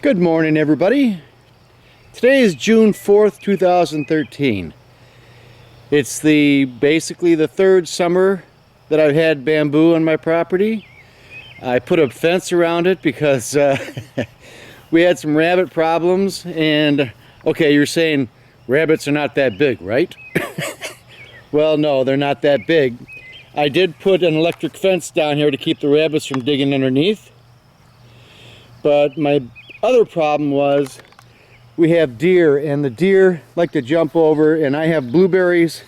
Good morning, everybody. Today is June 4th, 2013. It's basically the third summer that I've had bamboo on my property. I put a fence around it because we had some rabbit problems, and okay, you're saying rabbits are not that big, right? Well, no, they're not that big. I did put an electric fence down here to keep the rabbits from digging underneath, but my other problem was we have deer, and the deer like to jump over, and I have blueberries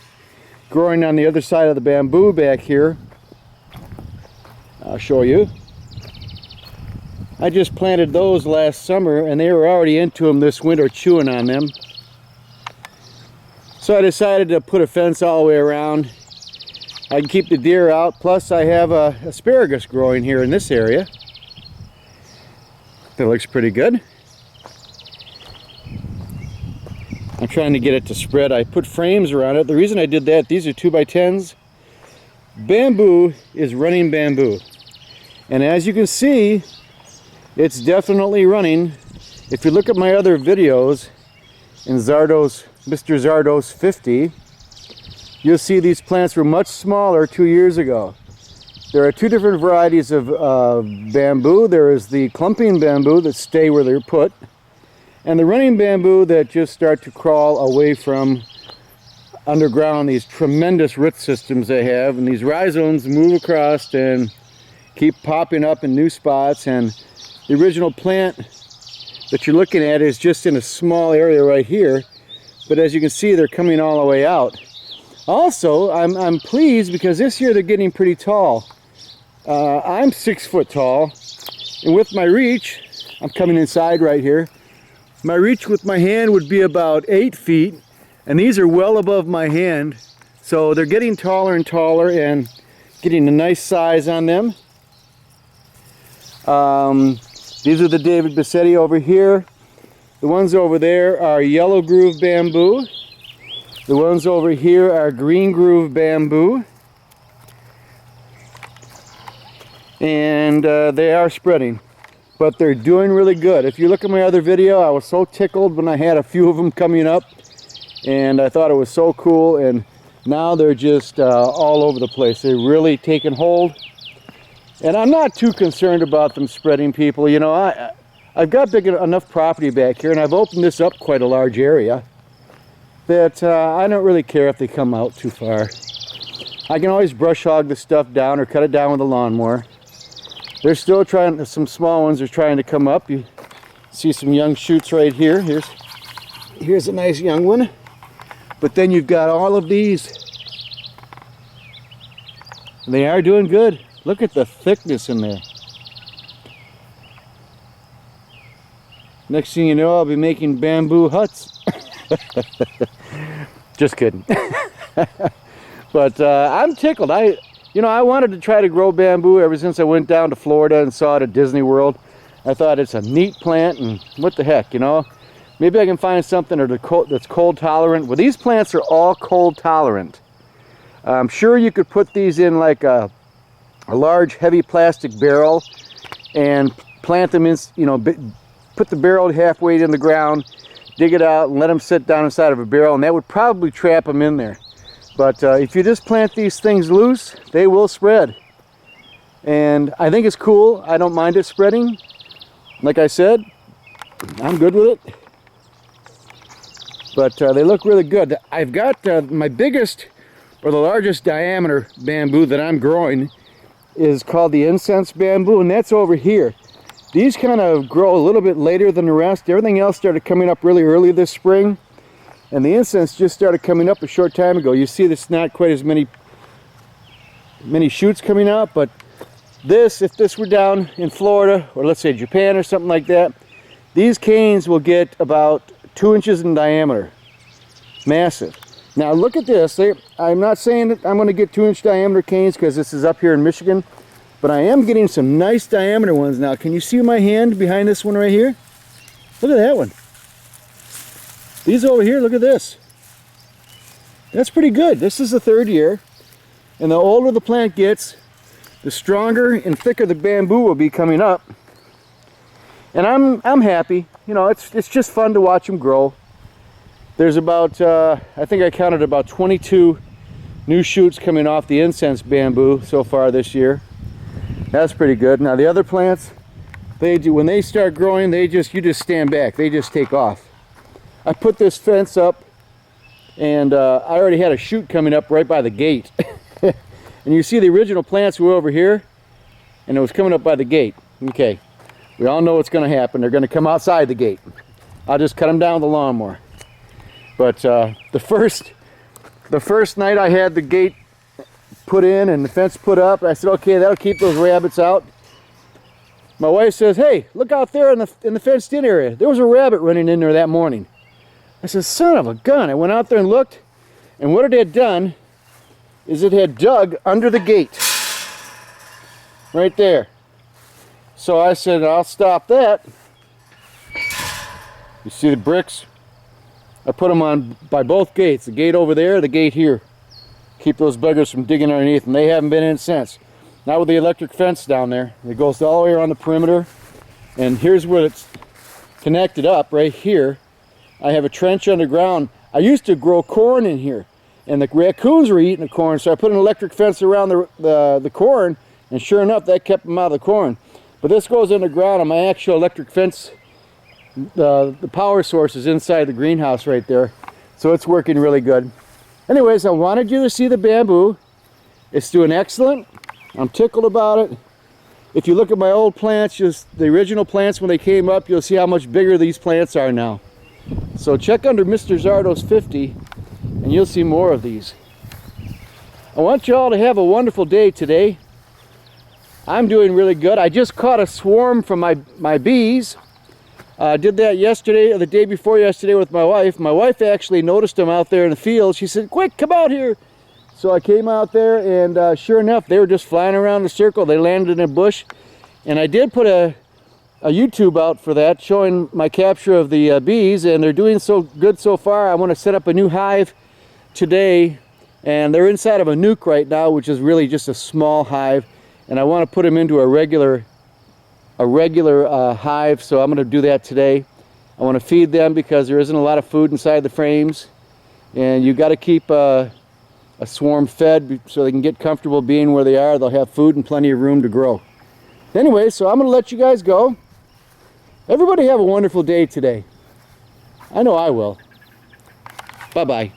growing on the other side of the bamboo back here. I'll show you. I just planted those last summer and they were already into them this winter, chewing on them. So I decided to put a fence all the way around. I can keep the deer out, plus I have asparagus growing here in this area. That looks pretty good. I'm trying to get it to spread. I put frames around it. The reason I did that, these are 2x10s. Bamboo is running bamboo. And as you can see, it's definitely running. If you look at my other videos in Mr. Zardos 50, you'll see these plants were much smaller 2 years ago. There are two different varieties of bamboo. There is the clumping bamboo that stay where they're put, and the running bamboo that just start to crawl away from underground, these tremendous root systems they have, and these rhizomes move across and keep popping up in new spots. And the original plant that you're looking at is just in a small area right here, but as you can see, they're coming all the way out. Also, I'm pleased because this year they're getting pretty tall. I'm 6 foot tall, and with my reach, I'm coming inside right here, my reach with my hand would be about 8 feet, and these are well above my hand, so they're getting taller and taller and getting a nice size on them. These are the David Bassetti over here. The ones over there are yellow groove bamboo. The ones over here are green groove bamboo. And they are spreading, but they're doing really good. If you look at my other video, I was so tickled when I had a few of them coming up, and I thought it was so cool, and now they're just all over the place. They're really taking hold, and I'm not too concerned about them spreading, people. You know, I've got big enough property back here, and I've opened this up quite a large area, that I don't really care if they come out too far. I can always brush hog the stuff down or cut it down with a lawnmower. They're still trying, some small ones are trying to come up. You see some young shoots right here. Here's a nice young one. But then you've got all of these. They are doing good. Look at the thickness in there. Next thing you know, I'll be making bamboo huts. Just kidding. But I'm tickled. You know, I wanted to try to grow bamboo ever since I went down to Florida and saw it at Disney World. I thought it's a neat plant, and what the heck, you know? Maybe I can find something that's cold tolerant. Well, these plants are all cold tolerant. I'm sure you could put these in like a large heavy plastic barrel and plant them in, you know, put the barrel halfway in the ground, dig it out, and let them sit down inside of a barrel, and that would probably trap them in there. But if you just plant these things loose, they will spread. And I think it's cool. I don't mind it spreading. Like I said, I'm good with it. But they look really good. I've got my biggest, or the largest diameter bamboo that I'm growing is called the incense bamboo, and that's over here. These kind of grow a little bit later than the rest. Everything else started coming up really early this spring. And the incense just started coming up a short time ago. You see there's not quite as many shoots coming out, but this, if this were down in Florida, or let's say Japan or something like that, these canes will get about 2 inches in diameter. Massive. Now look at this. I'm not saying that I'm going to get 2-inch diameter canes because this is up here in Michigan, but I am getting some nice diameter ones now. Can you see my hand behind this one right here? Look at that one. These over here, look at this. That's pretty good. This is the third year, and the older the plant gets, the stronger and thicker the bamboo will be coming up. And I'm happy. You know, it's just fun to watch them grow. There's about, I think I counted about 22 new shoots coming off the incense bamboo so far this year. That's pretty good. Now the other plants, when they start growing, you just stand back. They just take off. I put this fence up, and I already had a shoot coming up right by the gate. And you see the original plants were over here, and it was coming up by the gate. Okay, we all know what's going to happen. They're going to come outside the gate. I'll just cut them down with the lawnmower. But the first night I had the gate put in and the fence put up, I said, okay, that'll keep those rabbits out. My wife says, hey, look out there in the fenced-in area. There was a rabbit running in there that morning. I said, son of a gun. I went out there and looked, and what it had done is it had dug under the gate. Right there. So I said, I'll stop that. You see the bricks? I put them on by both gates. The gate over there, the gate here. Keep those buggers from digging underneath, and they haven't been in since. Not with the electric fence down there. It goes all the way around the perimeter. And here's where it's connected up, right here. I have a trench underground. I used to grow corn in here, and the raccoons were eating the corn, so I put an electric fence around the corn, and sure enough, that kept them out of the corn. But this goes underground, and my actual electric fence, the power source is inside the greenhouse right there, so it's working really good. Anyways, I wanted you to see the bamboo. It's doing excellent. I'm tickled about it. If you look at my old plants, just the original plants when they came up, you'll see how much bigger these plants are now. So check under Mr. Zardos 50 and you'll see more of these. I want you all to have a wonderful day today. I'm doing really good. I just caught a swarm from my bees. I did that yesterday or the day before yesterday with my wife. My wife actually noticed them out there in the field. She said, quick, come out here. So I came out there, and sure enough, they were just flying around in a circle. They landed in a bush. And I did put a YouTube out for that, showing my capture of the bees, and they're doing so good so far. I want to set up a new hive today, and they're inside of a nuke right now, which is really just a small hive. And I want to put them into a regular hive, so I'm going to do that today. I want to feed them because there isn't a lot of food inside the frames, and you got to keep a swarm fed so they can get comfortable being where they are. They'll have food and plenty of room to grow. Anyway, so I'm going to let you guys go. Everybody have a wonderful day today. I know I will. Bye-bye.